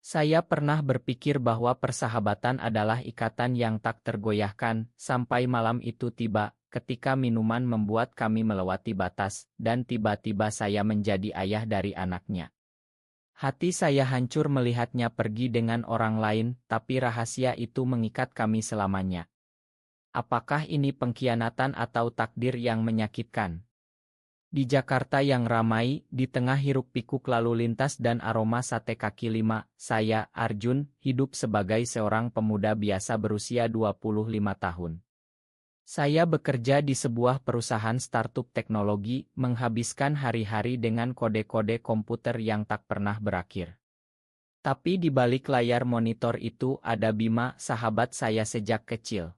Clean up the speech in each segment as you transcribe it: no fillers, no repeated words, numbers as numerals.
Saya pernah berpikir bahwa persahabatan adalah ikatan yang tak tergoyahkan, sampai malam itu tiba, ketika minuman membuat kami melewati batas, dan tiba-tiba saya menjadi ayah dari anaknya. Hati saya hancur melihatnya pergi dengan orang lain, tapi rahasia itu mengikat kami selamanya. Apakah ini pengkhianatan atau takdir yang menyakitkan? Di Jakarta yang ramai, di tengah hiruk-pikuk lalu lintas dan aroma sate kaki lima, saya, Arjun, hidup sebagai seorang pemuda biasa berusia 25 tahun. Saya bekerja di sebuah perusahaan startup teknologi, menghabiskan hari-hari dengan kode-kode komputer yang tak pernah berakhir. Tapi di balik layar monitor itu ada Bima, sahabat saya sejak kecil.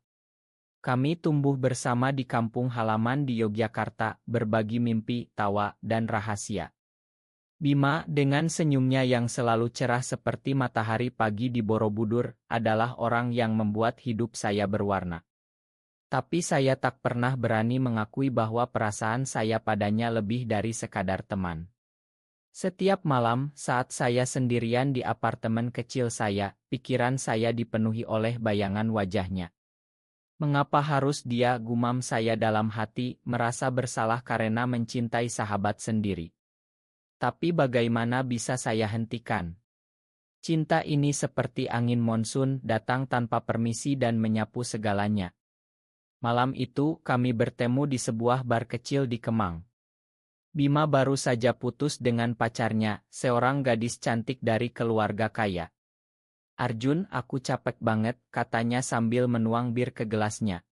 Kami tumbuh bersama di kampung halaman di Yogyakarta, berbagi mimpi, tawa, dan rahasia. Bima, dengan senyumnya yang selalu cerah seperti matahari pagi di Borobudur, adalah orang yang membuat hidup saya berwarna. Tapi saya tak pernah berani mengakui bahwa perasaan saya padanya lebih dari sekadar teman. Setiap malam, saat saya sendirian di apartemen kecil saya, pikiran saya dipenuhi oleh bayangan wajahnya. Mengapa harus dia, gumam saya dalam hati, merasa bersalah karena mencintai sahabat sendiri. Tapi bagaimana bisa saya hentikan? Cinta ini seperti angin monsun, datang tanpa permisi dan menyapu segalanya. Malam itu, kami bertemu di sebuah bar kecil di Kemang. Bima baru saja putus dengan pacarnya, seorang gadis cantik dari keluarga kaya. Arjun, aku capek banget, katanya sambil menuang bir ke gelasnya.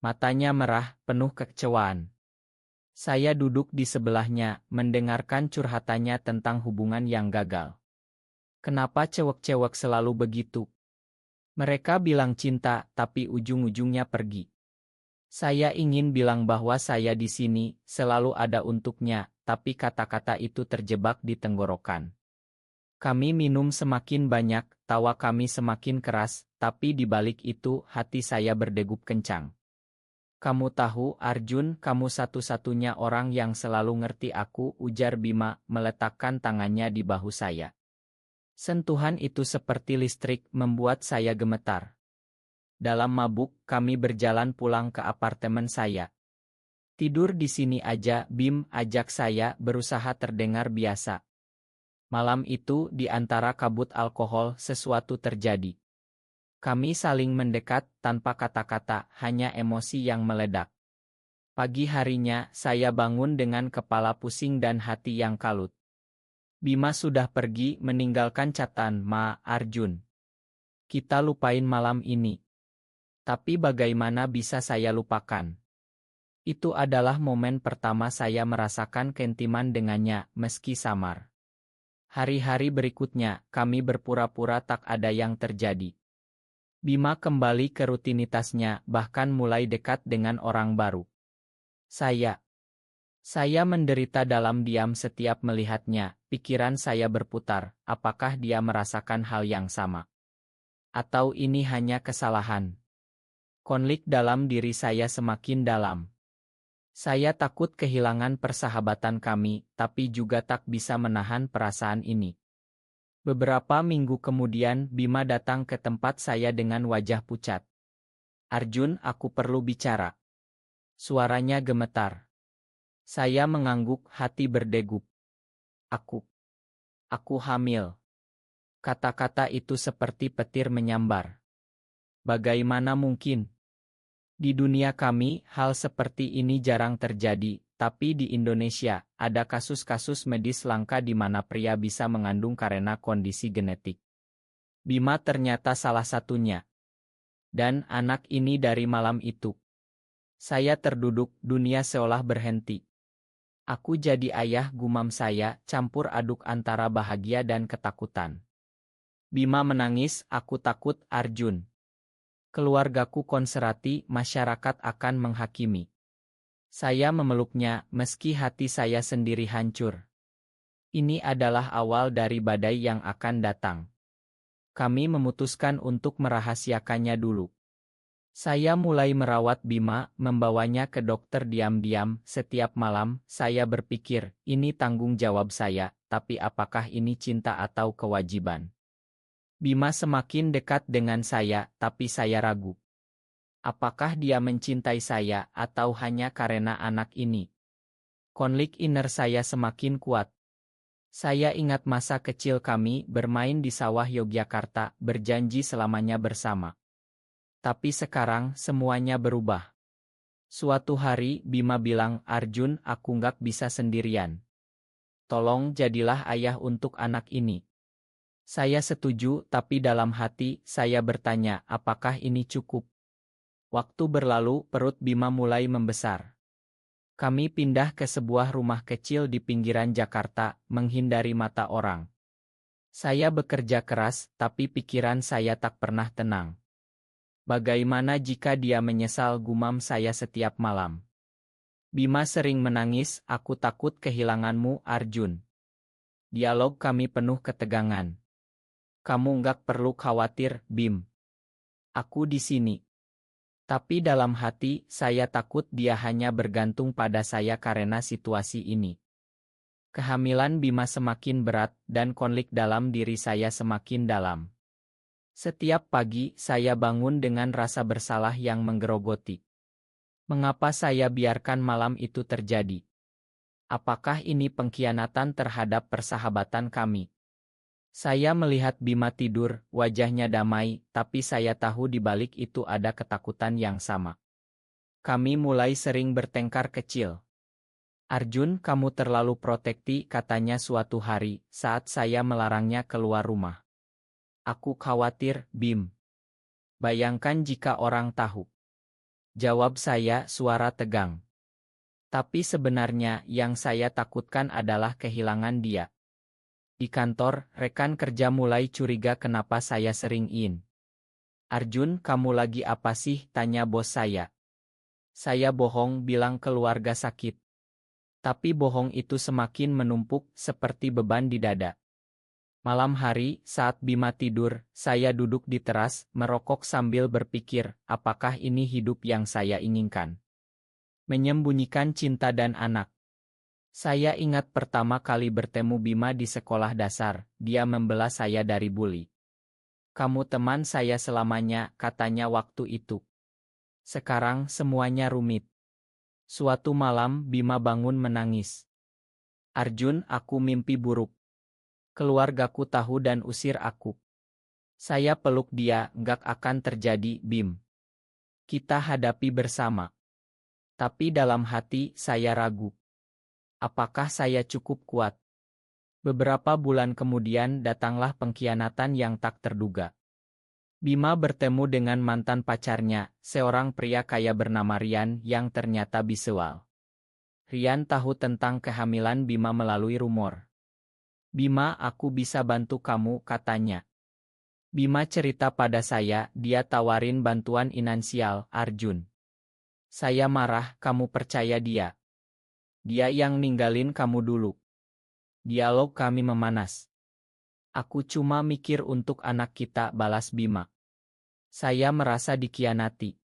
Matanya merah, penuh kekecewaan. Saya duduk di sebelahnya, mendengarkan curhatannya tentang hubungan yang gagal. Kenapa cewek-cewek selalu begitu? Mereka bilang cinta, tapi ujung-ujungnya pergi. Saya ingin bilang bahwa saya di sini, selalu ada untuknya, tapi kata-kata itu terjebak di tenggorokan. Kami minum semakin banyak, tawa kami semakin keras, tapi di balik itu hati saya berdegup kencang. Kamu tahu, Arjun, kamu satu-satunya orang yang selalu ngerti aku, ujar Bima, meletakkan tangannya di bahu saya. Sentuhan itu seperti listrik, membuat saya gemetar. Dalam mabuk, kami berjalan pulang ke apartemen saya. Tidur di sini aja, Bim, ajak saya, berusaha terdengar biasa. Malam itu, di antara kabut alkohol, sesuatu terjadi. Kami saling mendekat, tanpa kata-kata, hanya emosi yang meledak. Pagi harinya, saya bangun dengan kepala pusing dan hati yang kalut. Bima sudah pergi, meninggalkan catatan, Arjun. Kita lupain malam ini. Tapi bagaimana bisa saya lupakan? Itu adalah momen pertama saya merasakan keintiman dengannya, meski samar. Hari-hari berikutnya, kami berpura-pura tak ada yang terjadi. Bima kembali ke rutinitasnya, bahkan mulai dekat dengan orang baru. Saya menderita dalam diam setiap melihatnya, pikiran saya berputar, apakah dia merasakan hal yang sama? Atau ini hanya kesalahan? Konflik dalam diri saya semakin dalam. Saya takut kehilangan persahabatan kami, tapi juga tak bisa menahan perasaan ini. Beberapa minggu kemudian, Bima datang ke tempat saya dengan wajah pucat. Arjun, aku perlu bicara. Suaranya gemetar. Saya mengangguk, hati berdegup. Aku hamil. Kata-kata itu seperti petir menyambar. Bagaimana mungkin? Di dunia kami, hal seperti ini jarang terjadi, tapi di Indonesia, ada kasus-kasus medis langka di mana pria bisa mengandung karena kondisi genetik. Bima ternyata salah satunya. Dan anak ini dari malam itu. Saya terduduk, dunia seolah berhenti. Aku jadi ayah, gumam saya, campur aduk antara bahagia dan ketakutan. Bima menangis, aku takut, Arjun. Keluargaku konserati, masyarakat akan menghakimi. Saya memeluknya, meski hati saya sendiri hancur. Ini adalah awal dari badai yang akan datang. Kami memutuskan untuk merahasiakannya dulu. Saya mulai merawat Bima, membawanya ke dokter diam-diam. Setiap malam, saya berpikir, ini tanggung jawab saya, tapi apakah ini cinta atau kewajiban? Bima semakin dekat dengan saya, tapi saya ragu. Apakah dia mencintai saya atau hanya karena anak ini? Konflik inner saya semakin kuat. Saya ingat masa kecil kami bermain di sawah Yogyakarta, berjanji selamanya bersama. Tapi sekarang semuanya berubah. Suatu hari Bima bilang, "Arjun, aku nggak bisa sendirian. Tolong jadilah ayah untuk anak ini." Saya setuju, tapi dalam hati saya bertanya, apakah ini cukup? Waktu berlalu, perut Bima mulai membesar. Kami pindah ke sebuah rumah kecil di pinggiran Jakarta, menghindari mata orang. Saya bekerja keras, tapi pikiran saya tak pernah tenang. Bagaimana jika dia menyesal, gumam saya setiap malam. Bima sering menangis, aku takut kehilanganmu, Arjun. Dialog kami penuh ketegangan. Kamu nggak perlu khawatir, Bim. Aku di sini. Tapi dalam hati, saya takut dia hanya bergantung pada saya karena situasi ini. Kehamilan Bima semakin berat dan konflik dalam diri saya semakin dalam. Setiap pagi, saya bangun dengan rasa bersalah yang menggerogoti. Mengapa saya biarkan malam itu terjadi? Apakah ini pengkhianatan terhadap persahabatan kami? Saya melihat Bima tidur, wajahnya damai, tapi saya tahu di balik itu ada ketakutan yang sama. Kami mulai sering bertengkar kecil. "Arjun, kamu terlalu protektif," katanya suatu hari, saat saya melarangnya keluar rumah. "Aku khawatir, Bim. Bayangkan jika orang tahu." Jawab saya, suara tegang. Tapi sebenarnya yang saya takutkan adalah kehilangan dia. Di kantor, rekan kerja mulai curiga kenapa saya sering "Arjun, kamu lagi apa sih?" tanya bos saya. Saya bohong, bilang keluarga sakit. Tapi bohong itu semakin menumpuk seperti beban di dada. Malam hari, saat Bima tidur, saya duduk di teras, merokok sambil berpikir, apakah ini hidup yang saya inginkan? Menyembunyikan cinta dan anak. Saya ingat pertama kali bertemu Bima di sekolah dasar, dia membela saya dari bully. "Kamu teman saya selamanya," katanya waktu itu. Sekarang semuanya rumit. Suatu malam Bima bangun menangis. "Arjun, aku mimpi buruk. Keluargaku tahu dan usir aku." Saya peluk dia, "Nggak akan terjadi, Bim. Kita hadapi bersama." Tapi dalam hati saya ragu. Apakah saya cukup kuat? Beberapa bulan kemudian datanglah pengkhianatan yang tak terduga. Bima bertemu dengan mantan pacarnya, seorang pria kaya bernama Rian yang ternyata biseksual. Rian tahu tentang kehamilan Bima melalui rumor. "Bima, aku bisa bantu kamu," katanya. Bima cerita pada saya, dia tawarin bantuan finansial, "Arjun. Saya marah, kamu percaya dia? Dia yang ninggalin kamu dulu." Dialog kami memanas. "Aku cuma mikir untuk anak kita," balas Bima. "Saya merasa dikhianati.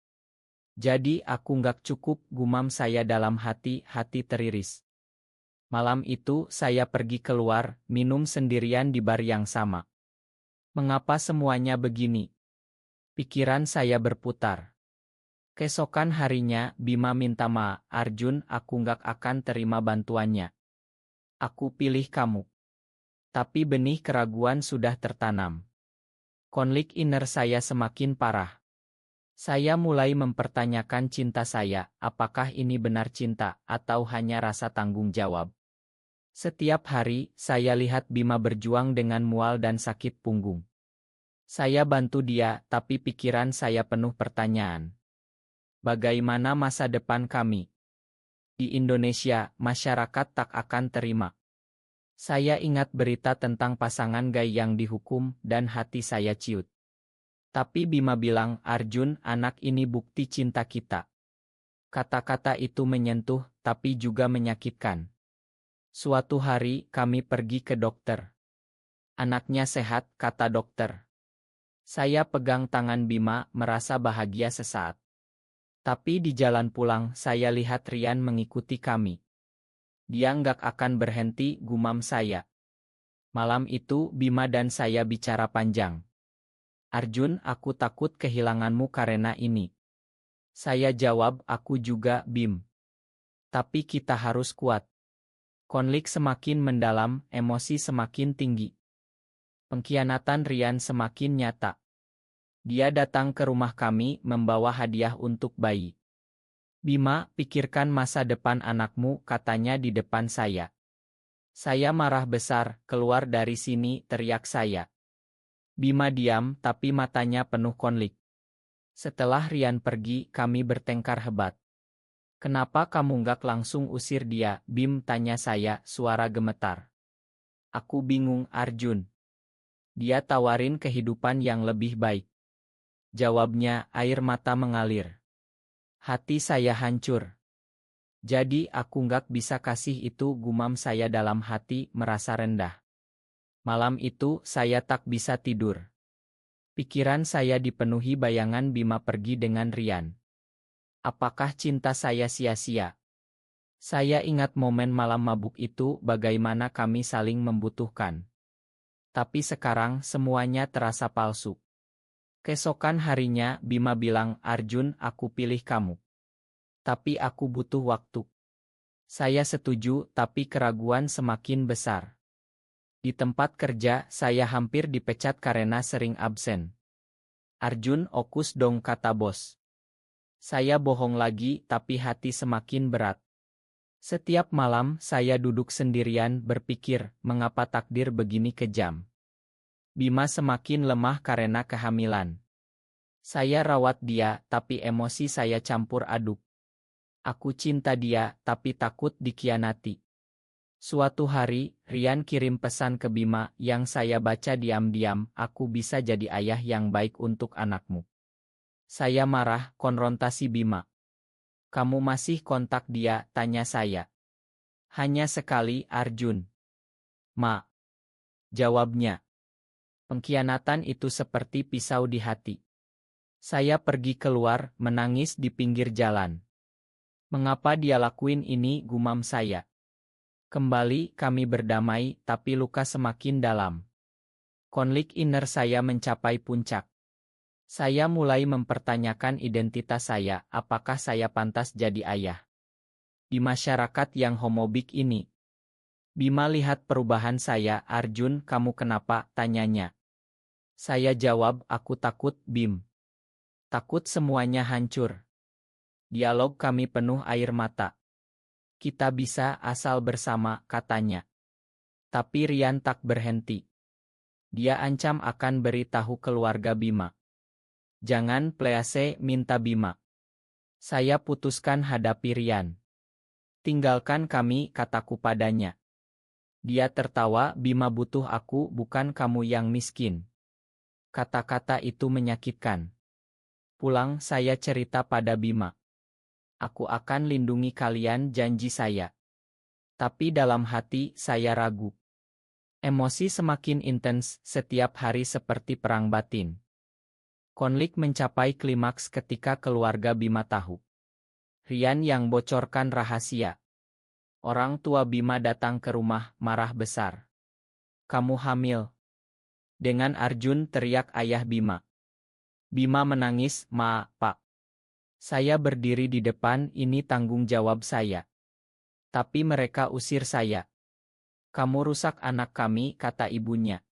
Jadi aku nggak cukup," gumam saya dalam hati, hati teriris. Malam itu saya pergi keluar, minum sendirian di bar yang sama. Mengapa semuanya begini? Pikiran saya berputar. Keesokan harinya, Bima minta maaf, "Arjun, aku nggak akan terima bantuannya. Aku pilih kamu." Tapi benih keraguan sudah tertanam. Konflik inner saya semakin parah. Saya mulai mempertanyakan cinta saya, apakah ini benar cinta, atau hanya rasa tanggung jawab. Setiap hari, saya lihat Bima berjuang dengan mual dan sakit punggung. Saya bantu dia, tapi pikiran saya penuh pertanyaan. Bagaimana masa depan kami? Di Indonesia, masyarakat tak akan terima. Saya ingat berita tentang pasangan gay yang dihukum, dan hati saya ciut. Tapi Bima bilang, "Arjun, anak ini bukti cinta kita." Kata-kata itu menyentuh, tapi juga menyakitkan. Suatu hari, kami pergi ke dokter. "Anaknya sehat," kata dokter. Saya pegang tangan Bima, merasa bahagia sesaat. Tapi di jalan pulang, saya lihat Rian mengikuti kami. "Dia nggak akan berhenti," gumam saya. Malam itu, Bima dan saya bicara panjang. Arjun, aku takut kehilanganmu karena ini. Saya jawab, aku juga, Bim. Tapi kita harus kuat. Konflik semakin mendalam, emosi semakin tinggi. Pengkhianatan Rian semakin nyata. Dia datang ke rumah kami membawa hadiah untuk bayi. Bima, pikirkan masa depan anakmu, katanya di depan saya. Saya marah besar, keluar dari sini, teriak saya. Bima diam, tapi matanya penuh konflik. Setelah Rian pergi, kami bertengkar hebat. Kenapa kamu nggak langsung usir dia, Bim, tanya saya, suara gemetar. Aku bingung, Arjun. Dia tawarin kehidupan yang lebih baik. Jawabnya, air mata mengalir. Hati saya hancur. Jadi aku nggak bisa kasih itu, gumam saya dalam hati, merasa rendah. Malam itu, saya tak bisa tidur. Pikiran saya dipenuhi bayangan Bima pergi dengan Rian. Apakah cinta saya sia-sia? Saya ingat momen malam mabuk itu, bagaimana kami saling membutuhkan. Tapi sekarang semuanya terasa palsu. Keesokan harinya, Bima bilang, Arjun, aku pilih kamu. Tapi aku butuh waktu. Saya setuju, tapi keraguan semakin besar. Di tempat kerja, saya hampir dipecat karena sering absen. Arjun, okus dong, kata bos. Saya bohong lagi, tapi hati semakin berat. Setiap malam, saya duduk sendirian berpikir, mengapa takdir begini kejam. Bima semakin lemah karena kehamilan. Saya rawat dia, tapi emosi saya campur aduk. Aku cinta dia, tapi takut dikhianati. Suatu hari, Rian kirim pesan ke Bima yang saya baca diam-diam, aku bisa jadi ayah yang baik untuk anakmu. Saya marah, konfrontasi Bima. Kamu masih kontak dia, tanya saya. Hanya sekali, Arjun. Ma. Jawabnya. Pengkhianatan itu seperti pisau di hati. Saya pergi keluar, menangis di pinggir jalan. Mengapa dia lakuin ini, gumam saya. Kembali kami berdamai, tapi luka semakin dalam. Konflik inner saya mencapai puncak. Saya mulai mempertanyakan identitas saya, apakah saya pantas jadi ayah. Di masyarakat yang homofobik ini. Bima lihat perubahan saya, Arjun, kamu kenapa, tanyanya. Saya jawab, aku takut, Bim. Takut semuanya hancur. Dialog kami penuh air mata. Kita bisa asal bersama, katanya. Tapi Rian tak berhenti. Dia ancam akan beritahu keluarga Bima. Jangan please, minta Bima. Saya putuskan hadapi Rian. Tinggalkan kami, kataku padanya. Dia tertawa, Bima butuh aku, bukan kamu yang miskin. Kata-kata itu menyakitkan. Pulang saya cerita pada Bima. Aku akan lindungi kalian, janji saya. Tapi dalam hati, saya ragu. Emosi semakin intens, setiap hari seperti perang batin. Konflik mencapai klimaks ketika keluarga Bima tahu. Rian yang bocorkan rahasia. Orang tua Bima datang ke rumah, marah besar. Kamu hamil. Dengan Arjun, teriak ayah Bima. Bima menangis, Ma, Pak. Saya berdiri di depan, ini tanggung jawab saya. Tapi mereka usir saya. Kamu rusak anak kami, kata ibunya.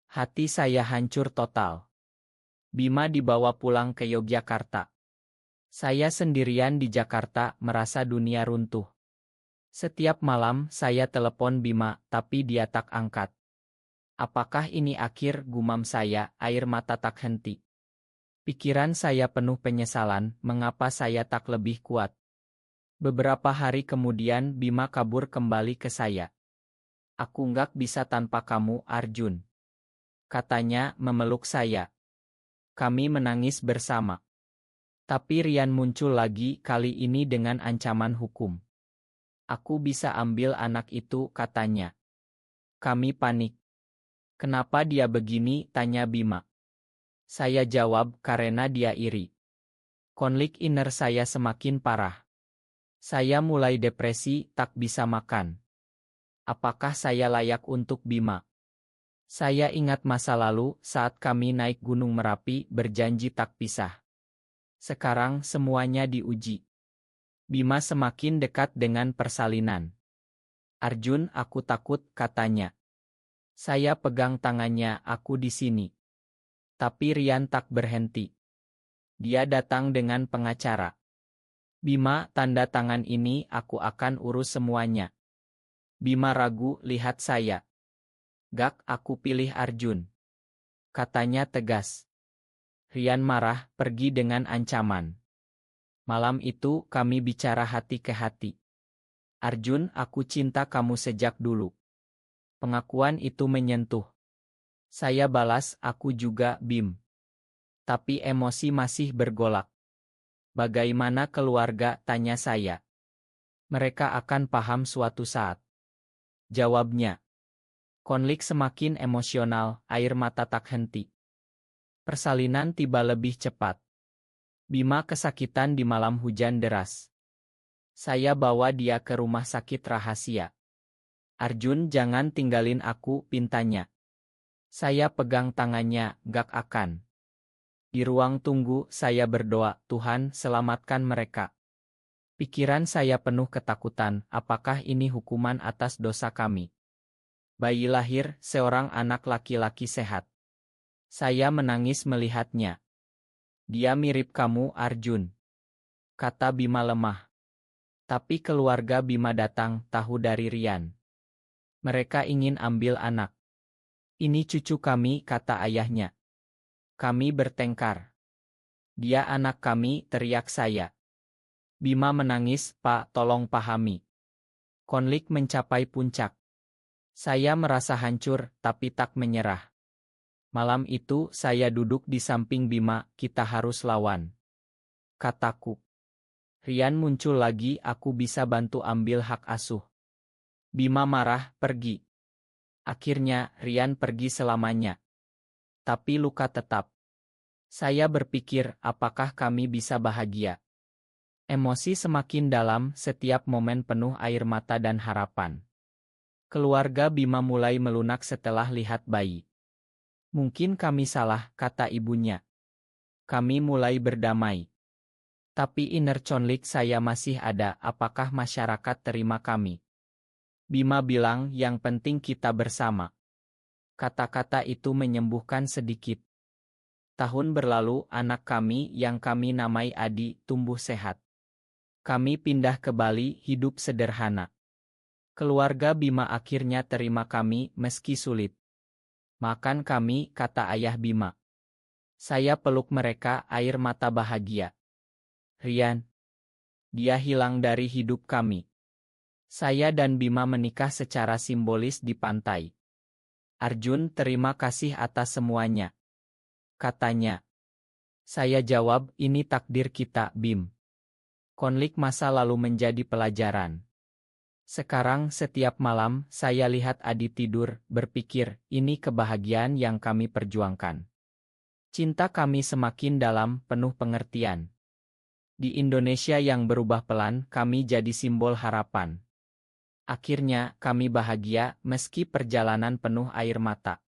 Hati saya hancur total. Bima dibawa pulang ke Yogyakarta. Saya sendirian di Jakarta, merasa dunia runtuh. Setiap malam saya telepon Bima, tapi dia tak angkat. Apakah ini akhir, gumam saya, air mata tak henti. Pikiran saya penuh penyesalan, mengapa saya tak lebih kuat. Beberapa hari kemudian Bima kabur kembali ke saya. Aku nggak bisa tanpa kamu, Arjun. Katanya, memeluk saya. Kami menangis bersama. Tapi Rian muncul lagi, kali ini dengan ancaman hukum. Aku bisa ambil anak itu, katanya. Kami panik. Kenapa dia begini, tanya Bima. Saya jawab, karena dia iri. Konflik inner saya semakin parah. Saya mulai depresi, tak bisa makan. Apakah saya layak untuk Bima? Saya ingat masa lalu saat kami naik Gunung Merapi berjanji tak pisah. Sekarang semuanya diuji. Bima semakin dekat dengan persalinan. Arjun, aku takut, katanya. Saya pegang tangannya, aku di sini. Tapi Rian tak berhenti. Dia datang dengan pengacara. Bima, tanda tangan ini aku akan urus semuanya. Bima ragu, lihat saya. Gak, aku pilih Arjun. Katanya tegas. Rian marah, pergi dengan ancaman. Malam itu kami bicara hati ke hati. Arjun, aku cinta kamu sejak dulu. Pengakuan itu menyentuh. Saya balas, aku juga, Bim. Tapi emosi masih bergolak. Bagaimana keluarga, tanya saya. Mereka akan paham suatu saat. Jawabnya. Konflik semakin emosional, air mata tak henti. Persalinan tiba lebih cepat. Bima kesakitan di malam hujan deras. Saya bawa dia ke rumah sakit rahasia. Arjun, jangan tinggalin aku, pintanya. Saya pegang tangannya, gak akan. Di ruang tunggu, saya berdoa, Tuhan, selamatkan mereka. Pikiran saya penuh ketakutan, apakah ini hukuman atas dosa kami? Bayi lahir, seorang anak laki-laki sehat. Saya menangis melihatnya. Dia mirip kamu, Arjun. Kata Bima lemah. Tapi keluarga Bima datang, tahu dari Rian. Mereka ingin ambil anak. Ini cucu kami, kata ayahnya. Kami bertengkar. Dia anak kami, teriak saya. Bima menangis, Pak, tolong pahami. Konflik mencapai puncak. Saya merasa hancur, tapi tak menyerah. Malam itu, saya duduk di samping Bima, kita harus lawan. Kataku. Rian muncul lagi, aku bisa bantu ambil hak asuh. Bima marah, pergi. Akhirnya, Rian pergi selamanya. Tapi luka tetap. Saya berpikir, apakah kami bisa bahagia? Emosi semakin dalam, setiap momen penuh air mata dan harapan. Keluarga Bima mulai melunak setelah lihat bayi. Mungkin kami salah, kata ibunya. Kami mulai berdamai. Tapi inner conflict saya masih ada, apakah masyarakat terima kami? Bima bilang, yang penting kita bersama. Kata-kata itu menyembuhkan sedikit. Tahun berlalu, anak kami yang kami namai Adi tumbuh sehat. Kami pindah ke Bali, hidup sederhana. Keluarga Bima akhirnya terima kami meski sulit. Makan kami, kata ayah Bima. Saya peluk mereka, air mata bahagia. Rian. Dia hilang dari hidup kami. Saya dan Bima menikah secara simbolis di pantai. Arjun, terima kasih atas semuanya. Katanya. Saya jawab, ini takdir kita, Bim. Konflik masa lalu menjadi pelajaran. Sekarang setiap malam, saya lihat Adi tidur, berpikir, ini kebahagiaan yang kami perjuangkan. Cinta kami semakin dalam, penuh pengertian. Di Indonesia yang berubah pelan, kami jadi simbol harapan. Akhirnya, kami bahagia, meski perjalanan penuh air mata.